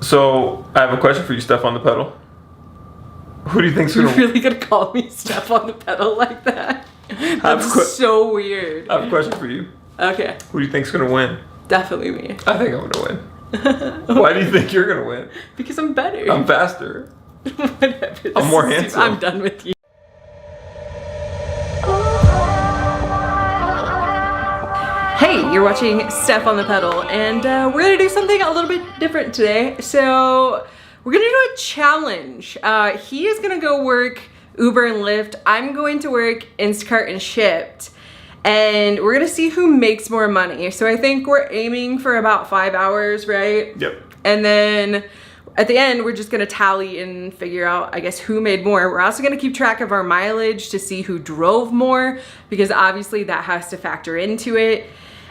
So I have a question for you, Steph on the pedal. Who do you think's gonna? You're really gonna call me Steph on the pedal like that? That's so weird. I have a question for you. Okay. Who do you think's gonna win? Definitely me. I think I'm gonna win. Why do you think you're gonna win? Because I'm better. I'm faster. Whatever. I'm more handsome. I'm done with you. Hey, you're watching Steph on the Pedal, and we're gonna do something a little bit different today. So we're gonna do a challenge. He is gonna go work Uber and Lyft. I'm going to work Instacart and Shipt, and we're gonna see who makes more money. So I think we're aiming for about 5 hours, right? Yep. And then at the end, we're just gonna tally and figure out, I guess, who made more. We're also gonna keep track of our mileage to see who drove more, because obviously that has to factor into it.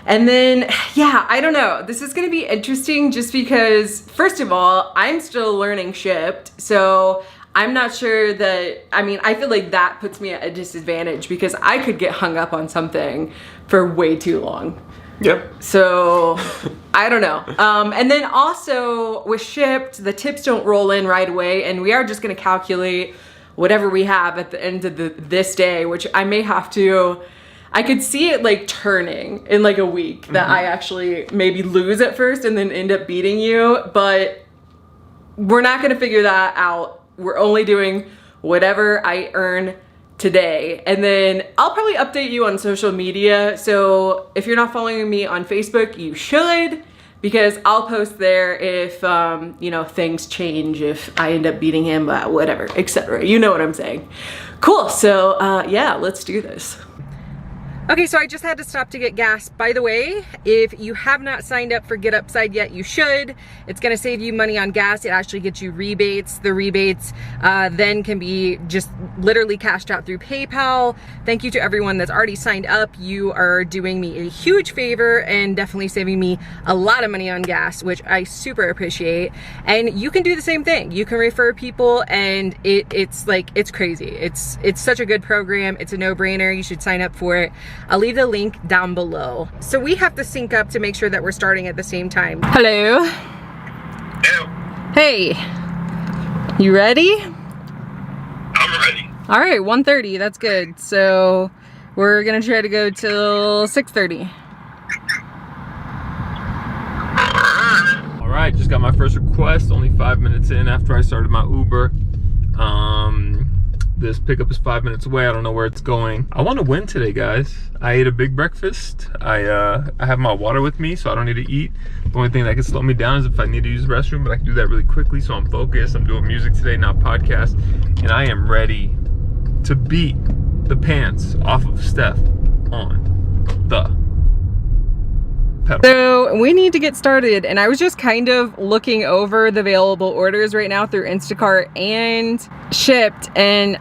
And then, yeah, I don't know. This is gonna be interesting just because, first of all, I'm still learning Shipt. So I'm not sure that, I mean, I feel like that puts me at a disadvantage because I could get hung up on something for way too long. Yep. So I don't know. And then also with Shipt, the tips don't roll in right away, and we are just gonna calculate whatever we have at the end of this day, which I may have to, I could see it like turning in like a week that I actually maybe lose at first and then end up beating you, but we're not gonna figure that out. We're only doing whatever I earn today. And then I'll probably update you on social media. So if you're not following me on Facebook, you should, because I'll post there if, you know, things change, if I end up beating him, whatever, etc. You know what I'm saying. Cool, so yeah, let's do this. Okay, so I just had to stop to get gas. By the way, if you have not signed up for GetUpside yet, you should. It's gonna save you money on gas. It actually gets you rebates. The rebates then can be just literally cashed out through PayPal. Thank you to everyone that's already signed up. You are doing me a huge favor and definitely saving me a lot of money on gas, which I super appreciate. And you can do the same thing. You can refer people, and it's like, it's crazy. It's such a good program. It's a no-brainer. You should sign up for it. I'll leave the link down below. So we have to sync up to make sure that we're starting at the same time. Hello. Hello. Hey. You ready? I'm ready. All right, 1:30, that's good. So we're gonna try to go till 6:30. All right, just got my first request. Only 5 minutes in after I started my Uber. This pickup is 5 minutes away. I don't know where it's going. I want to win today, guys. I ate a big breakfast. I have my water with me, so I don't need to eat. The only thing that can slow me down is if I need to use the restroom, but I can do that really quickly, so I'm focused. I'm doing music today, not podcast, and I am ready to beat the pants off of Steph on the pedal. So we need to get started, and I was just kind of looking over the available orders right now through Instacart and Shipt, and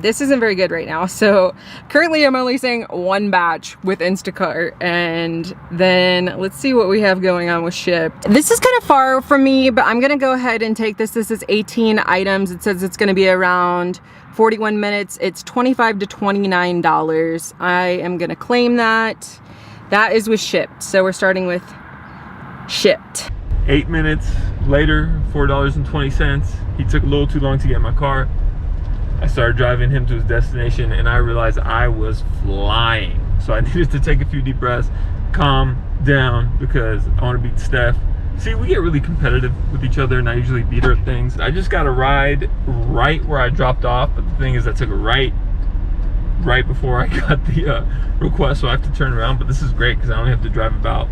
this isn't very good right now. So currently I'm only saying one batch with Instacart, and then let's see what we have going on with Shipt. This is kind of far from me, but I'm gonna go ahead and take this. This is 18 items. It says it's gonna be around 41 minutes. It's $25 to $29. I am gonna claim that. That is with Shipt. So we're starting with Shipt. 8 minutes later, $4.20. He took a little too long to get in my car. I started driving him to his destination, and I realized I was flying. So I needed to take a few deep breaths, calm down, because I want to beat Steph. See, we get really competitive with each other, and I usually beat her at things. I just got a ride right where I dropped off, but the thing is, I took a right before I got the request, so I have to turn around. But this is great because I only have to drive about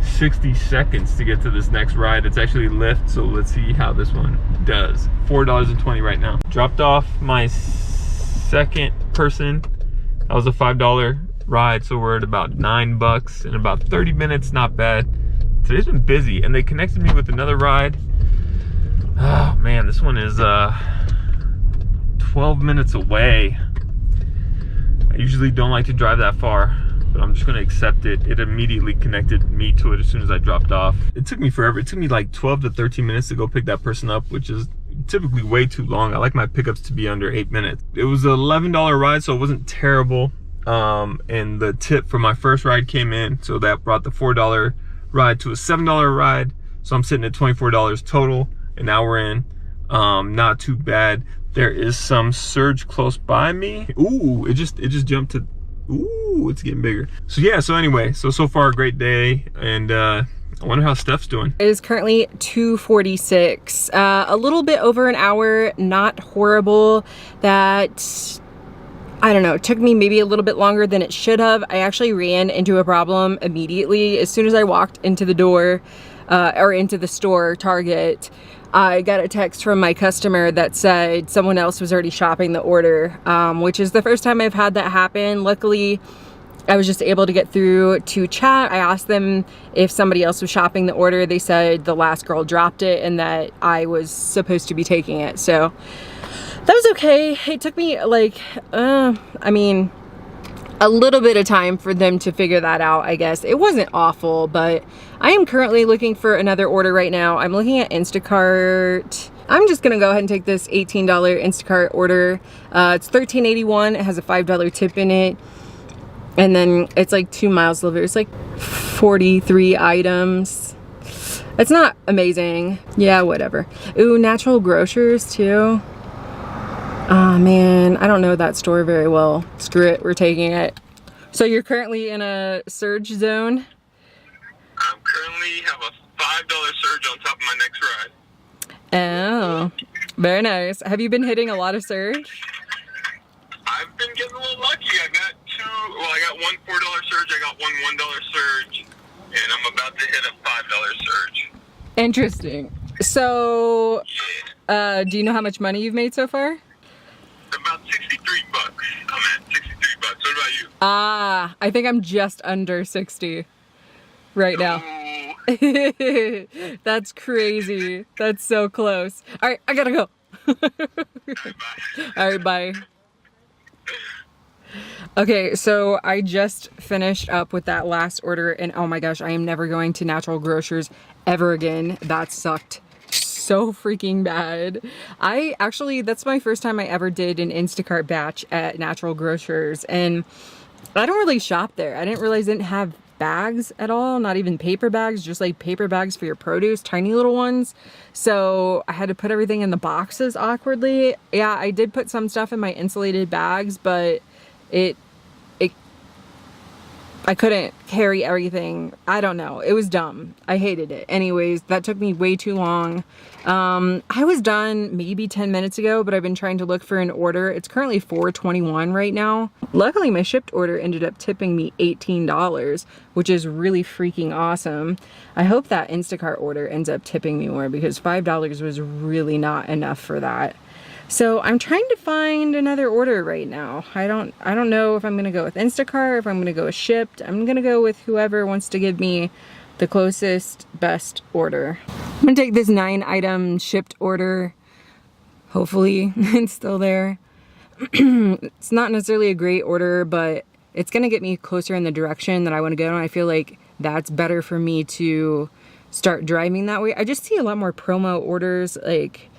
60 seconds to get to this next ride. It's actually Lyft, so let's see how this one does. $4.20 right now. Dropped off my second person. That was a $5 ride, so we're at about $9 in about 30 minutes. Not bad. Today's been busy, and they connected me with another ride. Oh man, this one is 12 minutes away. I usually don't like to drive that far, but I'm just gonna accept it. It immediately connected me to it as soon as I dropped off. It took me forever. It took me like 12 to 13 minutes to go pick that person up, which is typically way too long. I like my pickups to be under 8 minutes. It was an $11 ride, so it wasn't terrible. And the tip for my first ride came in, so that brought the $4 ride to a $7 ride. So I'm sitting at $24 total, and now we're in. Not too bad. There is some surge close by me. Ooh, it just jumped to, ooh, it's getting bigger. So yeah, so anyway, so far a great day, and I wonder how Steph's doing. It is currently 2:46, a little bit over an hour, not horrible. That, I don't know, it took me maybe a little bit longer than it should have. I actually ran into a problem immediately. As soon as I walked into the door, or into the store, Target, I got a text from my customer that said someone else was already shopping the order, which is the first time I've had that happen. Luckily, I was just able to get through to chat. I asked them if somebody else was shopping the order. They said the last girl dropped it and that I was supposed to be taking it. So that was okay. It took me like, I mean, a little bit of time for them to figure that out, I guess. It wasn't awful, but I am currently looking for another order right now. I'm looking at Instacart. I'm just gonna go ahead and take this $18 Instacart order. It's $13.81. It has a $5 tip in it. And then it's like 2 miles delivered. It's like 43 items. It's not amazing. Yeah, whatever. Ooh, Natural Grocers too. Oh man, I don't know that store very well. Screw it, we're taking it. So you're currently in a surge zone? I'm currently have a $5 surge on top of my next ride. Oh, very nice. Have you been hitting a lot of surge? I've been getting a little lucky. I got one $4 surge, I got one $1 surge, and I'm about to hit a $5 surge. Interesting. So, Yeah. do you know how much money you've made so far? About 63 bucks. I'm at 63 bucks. What about you? I think I'm just under 60 right now. Ooh. That's crazy. That's so close. All right, I gotta go. Bye. All right, bye. Okay, so I just finished up with that last order, and oh my gosh, I am never going to Natural Grocers ever again. That sucked so freaking bad. That's my first time I ever did an Instacart batch at Natural Grocers, and I don't really shop there. I didn't realize they didn't have bags at all, not even paper bags, just like paper bags for your produce, tiny little ones. So I had to put everything in the boxes awkwardly. Yeah, I did put some stuff in my insulated bags, but I couldn't carry everything. I don't know. It was dumb. I hated it. Anyways, that took me way too long. I was done maybe 10 minutes ago, but I've been trying to look for an order. It's currently $4.21 right now. Luckily, my Shipt order ended up tipping me $18, which is really freaking awesome. I hope that Instacart order ends up tipping me more because $5 was really not enough for that. So I'm trying to find another order right now. I don't know if I'm gonna go with Instacart, if I'm gonna go with Shipt. I'm gonna go with whoever wants to give me the closest, best order. I'm gonna take this 9-item Shipt order. Hopefully it's still there. It's not necessarily a great order, but it's gonna get me closer in the direction that I wanna go, and I feel like that's better for me to start driving that way. I just see a lot more promo orders like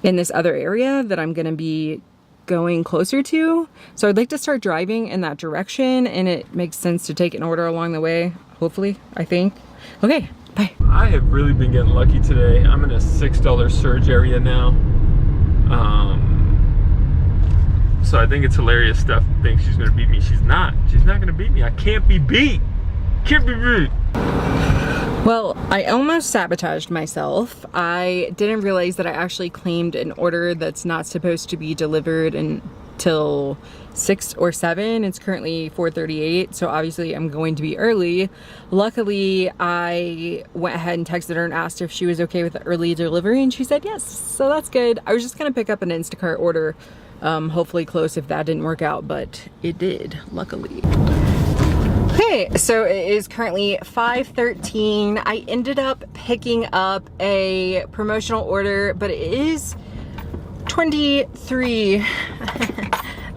in this other area that I'm gonna be going closer to. So I'd like to start driving in that direction, and it makes sense to take an order along the way, hopefully, I think. Okay, bye. I have really been getting lucky today. I'm in a $6 surge area now. So I think it's hilarious. Steph thinks she's gonna beat me. She's not. She's not gonna beat me. I can't be beat. Can't be beat. Well, I almost sabotaged myself. I didn't realize that I actually claimed an order that's not supposed to be delivered until 6 or 7. It's currently 4:38, so obviously I'm going to be early. Luckily, I went ahead and texted her and asked if she was okay with the early delivery, and she said yes, so that's good. I was just gonna pick up an Instacart order, hopefully close if that didn't work out, but it did, luckily. Okay, so it is currently 5:13. I ended up picking up a promotional order, but it is 23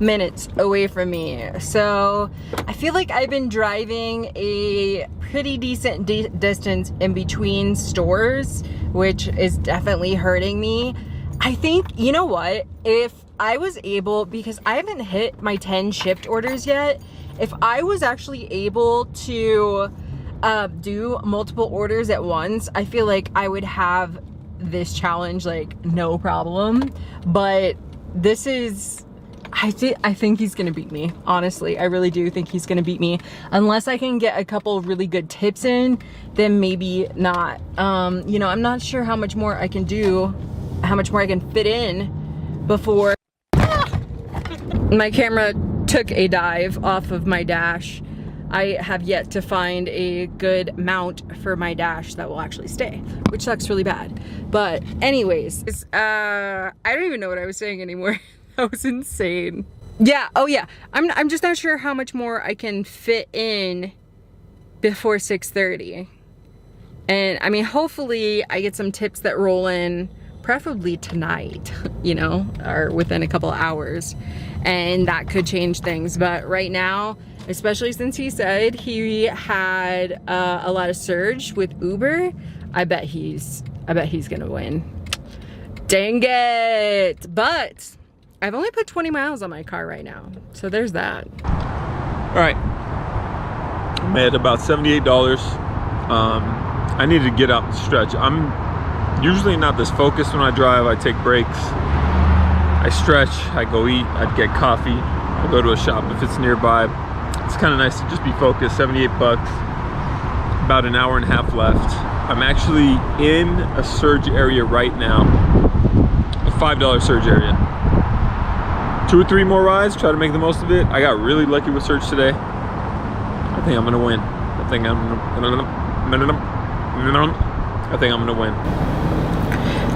minutes away from me. So I feel like I've been driving a pretty decent distance in between stores, which is definitely hurting me. I think, you know what, if I was able, because I haven't hit my 10 Shipt orders yet, if I was actually able to do multiple orders at once, I feel like I would have this challenge like no problem, but this is, I think he's gonna beat me. Honestly, I really do think he's gonna beat me. Unless I can get a couple really good tips in, then maybe not. You know, I'm not sure how much more I can do, how much more I can fit in before my camera took a dive off of my dash. I have yet to find a good mount for my dash that will actually stay, which sucks really bad. But anyways, I don't even know what I was saying anymore. That was insane. Yeah, oh yeah, I'm just not sure how much more I can fit in before 6:30. And I mean, hopefully I get some tips that roll in, preferably tonight, you know, or within a couple of hours. And that could change things. But right now, especially since he said he had a lot of surge with Uber, I bet he's gonna win. Dang it! But I've only put 20 miles on my car right now, so there's that. All right, I'm at about $78. I need to get out and stretch. I'm usually not this focused when I drive. I take breaks, I stretch, I go eat, I'd get coffee, I go to a shop if it's nearby. It's kind of nice to just be focused. 78 bucks, about an hour and a half left. I'm actually in a surge area right now, a $5 surge area. 2 or 3 more rides, try to make the most of it. I got really lucky with surge today. I think I'm gonna win. I think I'm gonna win.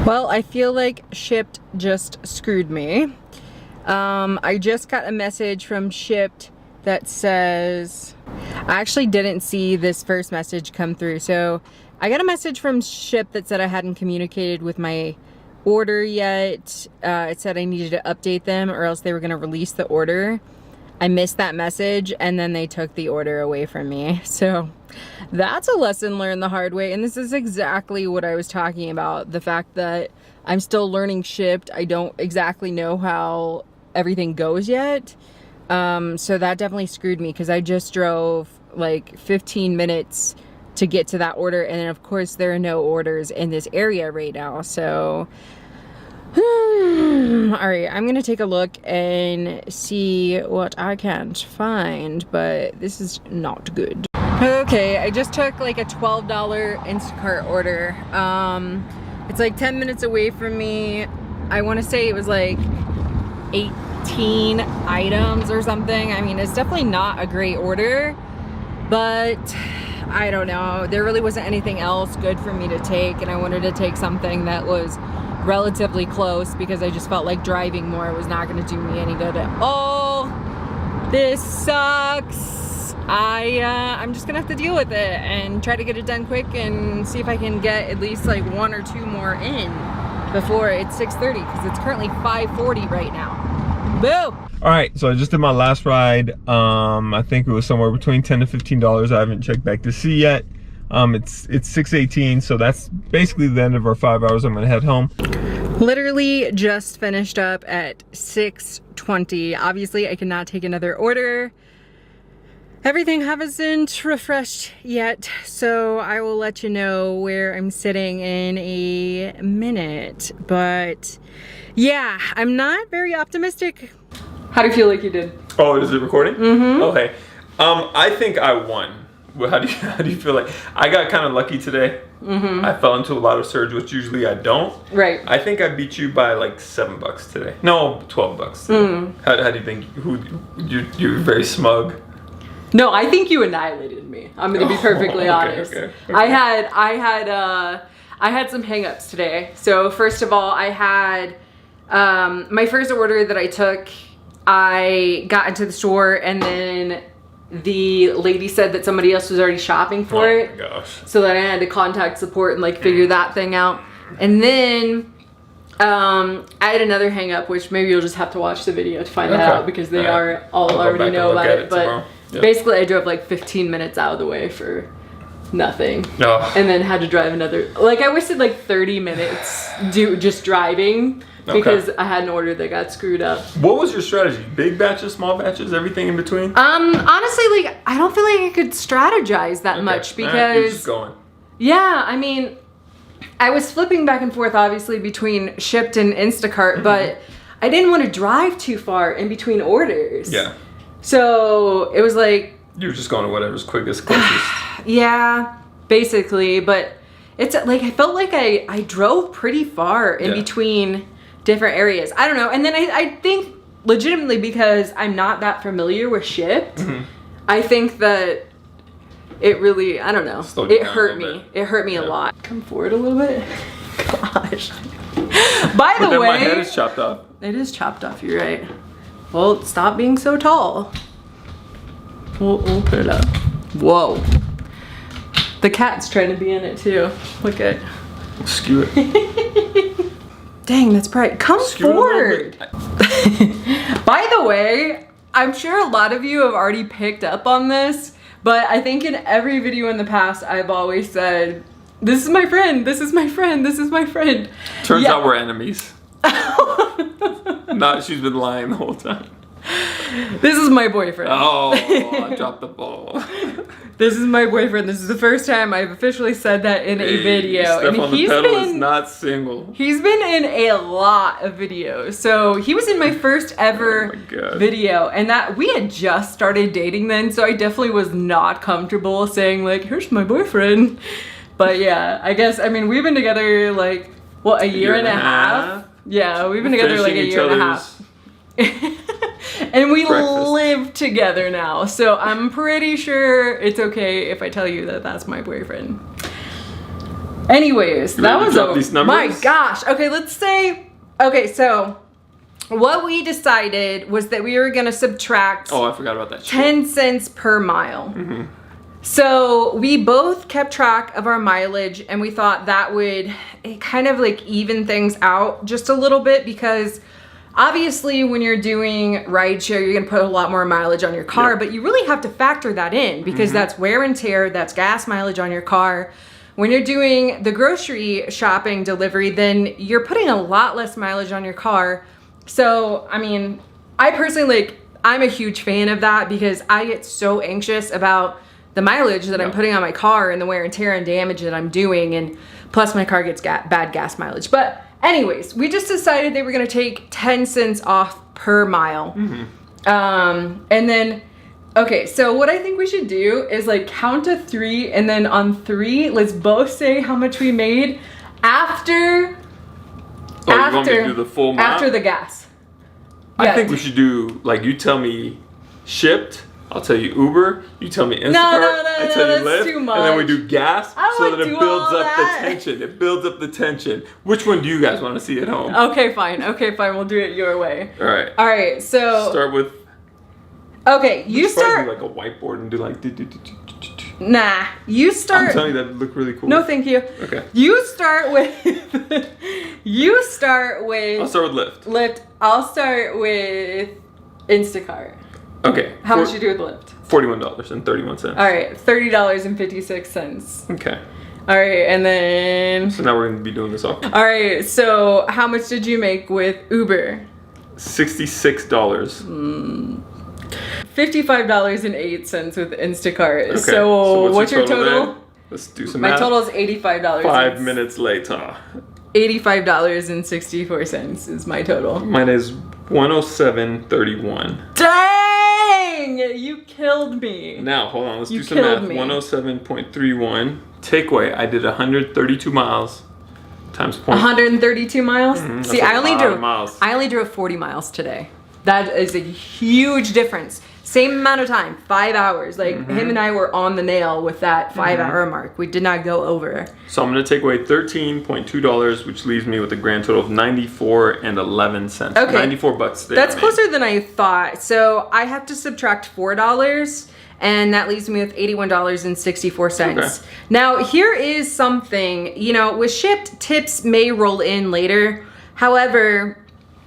Well, I feel like Shipt just screwed me. I just got a message from Shipt that says, I actually didn't see this first message come through. So I got a message from Shipt that said I hadn't communicated with my order yet. It said I needed to update them or else they were gonna release the order. I missed that message and then they took the order away from me. So that's a lesson learned the hard way. And this is exactly what I was talking about. The fact that I'm still learning Shipt. I don't exactly know how everything goes yet. So that definitely screwed me because I just drove like 15 minutes to get to that order. And then of course there are no orders in this area right now. So, all right, I'm gonna take a look and see what I can find, but this is not good. Okay, I just took like a $12 Instacart order. It's like 10 minutes away from me. I wanna say it was like 18 items or something. I mean, it's definitely not a great order, but I don't know. There really wasn't anything else good for me to take, and I wanted to take something that was relatively close because I just felt like driving more was not going to do me any good at all. This sucks. I'm just gonna have to deal with it and try to get it done quick and see if I can get at least like 1 or 2 more in before it's 6:30 because it's currently 5:40 right now. Boo! All right, so I just did my last ride. I think it was somewhere between $10 to $15. I haven't checked back to see yet. It's 6:18, so that's basically the end of our 5 hours. I'm gonna head home. Literally just finished up at 6:20. Obviously, I cannot take another order. Everything hasn't refreshed yet, so I will let you know where I'm sitting in a minute. But yeah, I'm not very optimistic. How do you feel like you did? Oh, is it recording? Mm-hmm. Okay. I think I won. Well, how do you feel like? I got kind of lucky today. Mm-hmm. I fell into a lot of surge, which usually I don't. Right. I think I beat you by like $7 today. No, $12. Mm. How do you think? You're very smug. No, I think you annihilated me. I'm gonna be perfectly honest. Okay. I had some hang-ups today. So first of all, I had my first order that I took. I got into the store and then the lady said that somebody else was already shopping for it. Oh my gosh. So then I had to contact support and like figure that thing out. And then I had another hang up, which maybe you'll just have to watch the video to find that out because they are all already know about it. But basically I drove like 15 minutes out of the way for nothing. No. And then had to drive another, like I wasted like 30 minutes just driving because I had an order that got screwed up. What was your strategy? Big batches, small batches, everything in between? Honestly, like I don't feel like I could strategize that much because you're just going. Yeah, I mean, I was flipping back and forth obviously between Shipt and Instacart, but I didn't want to drive too far in between orders. Yeah. So it was like, you were just going to whatever's quickest, closest. yeah, basically, but it's like I felt like I drove pretty far in between different areas. I don't know. And then I think legitimately because I'm not that familiar with Shipt, I think that it really, I don't know. It hurt me. It hurt me a lot. Come forward a little bit. Gosh. By the way, my head is chopped off. It is chopped off, you're right. Well, stop being so tall. We'll put it up. Whoa. The cat's trying to be in it too. Look at. Skew it. Dang, that's bright. Come forward. By the way, I'm sure a lot of you have already picked up on this, but I think in every video in the past, I've always said, this is my friend, this is my friend, this is my friend. Turns out we're enemies. Not, she's been lying the whole time. This is my boyfriend. Oh, I dropped the ball. This is my boyfriend. This is the first time I've officially said that in a video. STEPHONTHEPEDAL is not single. He's been in a lot of videos. So he was in my first ever video, and that we had just started dating then, so I definitely was not comfortable saying like, here's my boyfriend. But yeah, I guess, I mean, we've been together like, what, a year and a half? Yeah, we've been together like a year and a half. And we live together now, so I'm pretty sure it's okay if I tell you that that's my boyfriend. Anyways, that was these numbers? My gosh. Okay, let's say, okay, so what we decided was that we were gonna subtract I forgot about that 10 cents per mile. So we both kept track of our mileage, and we thought that would kind of like even things out just a little bit, because obviously when you're doing rideshare, you're gonna put a lot more mileage on your car, but you really have to factor that in because that's wear and tear, that's gas mileage on your car. When you're doing the grocery shopping delivery, then you're putting a lot less mileage on your car. So, I mean, I personally, like, I'm a huge fan of that because I get so anxious about the mileage that I'm putting on my car and the wear and tear and damage that I'm doing, and plus my car gets bad gas mileage. But anyways, we just decided they were gonna take 10 cents off per mile. And then, okay, so what I think we should do is like count to 3, and then on 3, let's both say how much we made after, you want me to do the full amount? After the gas. I think we should do, like, you tell me Shipt, I'll tell you Uber, you tell me Instacart, I tell you Lyft, and then we do gas, so that it builds up the tension. It builds up the tension. Which one do you guys want to see at home? Okay, fine. Okay, fine. We'll do it your way. All right. All right. So start with. Okay, you start. Do like a whiteboard and do like. Nah, you start. I'm telling you, that look really cool. No, thank you. Okay. You start with. You start with. I'll start with Lyft. Lyft. I'll start with Instacart. Okay. How much you do with Lyft? $41.31. All right, $30.56. Okay. All right, and then. So now we're gonna be doing this all. All right, so how much did you make with Uber? $66. $55.08 with Instacart. Okay. So what's your total? There? Let's do some math. My total is $85. 5 minutes later. $85.64 is my total. Mine is $107.31. Dang! You killed me. Now, hold on. Let's do some math. 107.31. Takeaway. I did 132 miles times 132 miles? See, I only drove 40 miles today. That is a huge difference. Same amount of time, 5 hours. Like him and I were on the nail with that 5 hour mark. We did not go over. So I'm gonna take away $13.2, which leaves me with a grand total of $94.11. Okay, $94 today. That's closer than I thought. So I have to subtract $4, and that leaves me with $81.64. Okay. Now here is something, you know, with Shipt, tips may roll in later. However,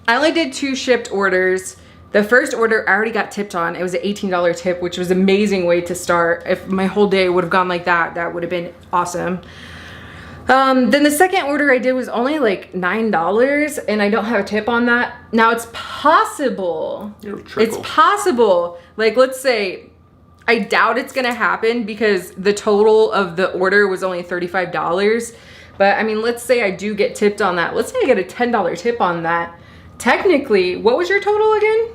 I only did 2 Shipt orders. The first order I already got tipped on. It was an $18 tip, which was an amazing way to start. If my whole day would have gone like that, that would have been awesome. Then the second order I did was only like $9, and I don't have a tip on that. Now it's possible. It's possible. Like, let's say, I doubt it's gonna happen because the total of the order was only $35. But I mean, let's say I do get tipped on that. Let's say I get a $10 tip on that. Technically, what was your total again?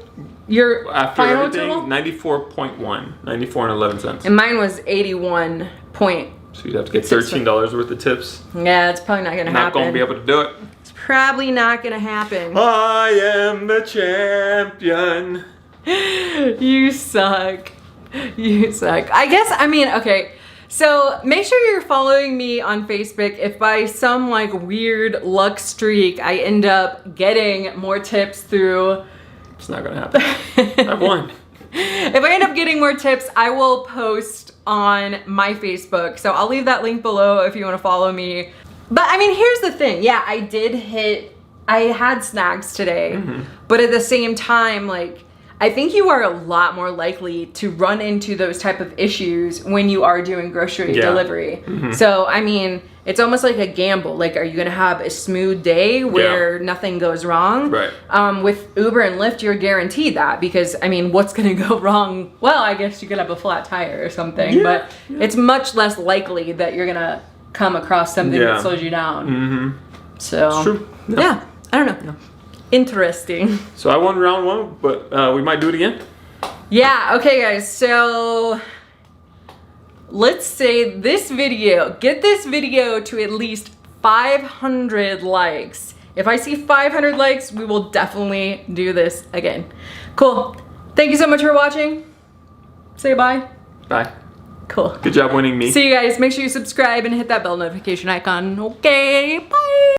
Your After final everything, total? 94.1, 94 and 11 cents. And mine was 81 point. So you'd have to get $13 worth of tips. Yeah, it's probably not gonna happen. Not gonna be able to do it. It's probably not gonna happen. I am the champion. You suck. You suck. I guess, I mean, okay. So make sure you're following me on Facebook. If by some like weird luck streak, I end up getting more tips through. It's not gonna happen. I won. If I end up getting more tips, I will post on my Facebook. So I'll leave that link below if you want to follow me. But I mean, here's the thing. Yeah, I had snags today, but at the same time, like, I think you are a lot more likely to run into those type of issues when you are doing grocery delivery. So, I mean, it's almost like a gamble. Like, are you going to have a smooth day where nothing goes wrong? Right. With Uber and Lyft, you're guaranteed that because, I mean, what's going to go wrong? Well, I guess you could have a flat tire or something, but it's much less likely that you're going to come across something that slows you down. So, It's true. yeah, I don't know. Interesting. So I won round one, but we might do it again. Yeah, okay guys, so let's say get this video to at least 500 likes. If I see 500 likes, we will definitely do this again. Cool. Thank you so much for watching. Say bye. Bye. Cool. Good job winning me. See you guys. Make sure you subscribe and hit that bell notification icon. Okay, bye.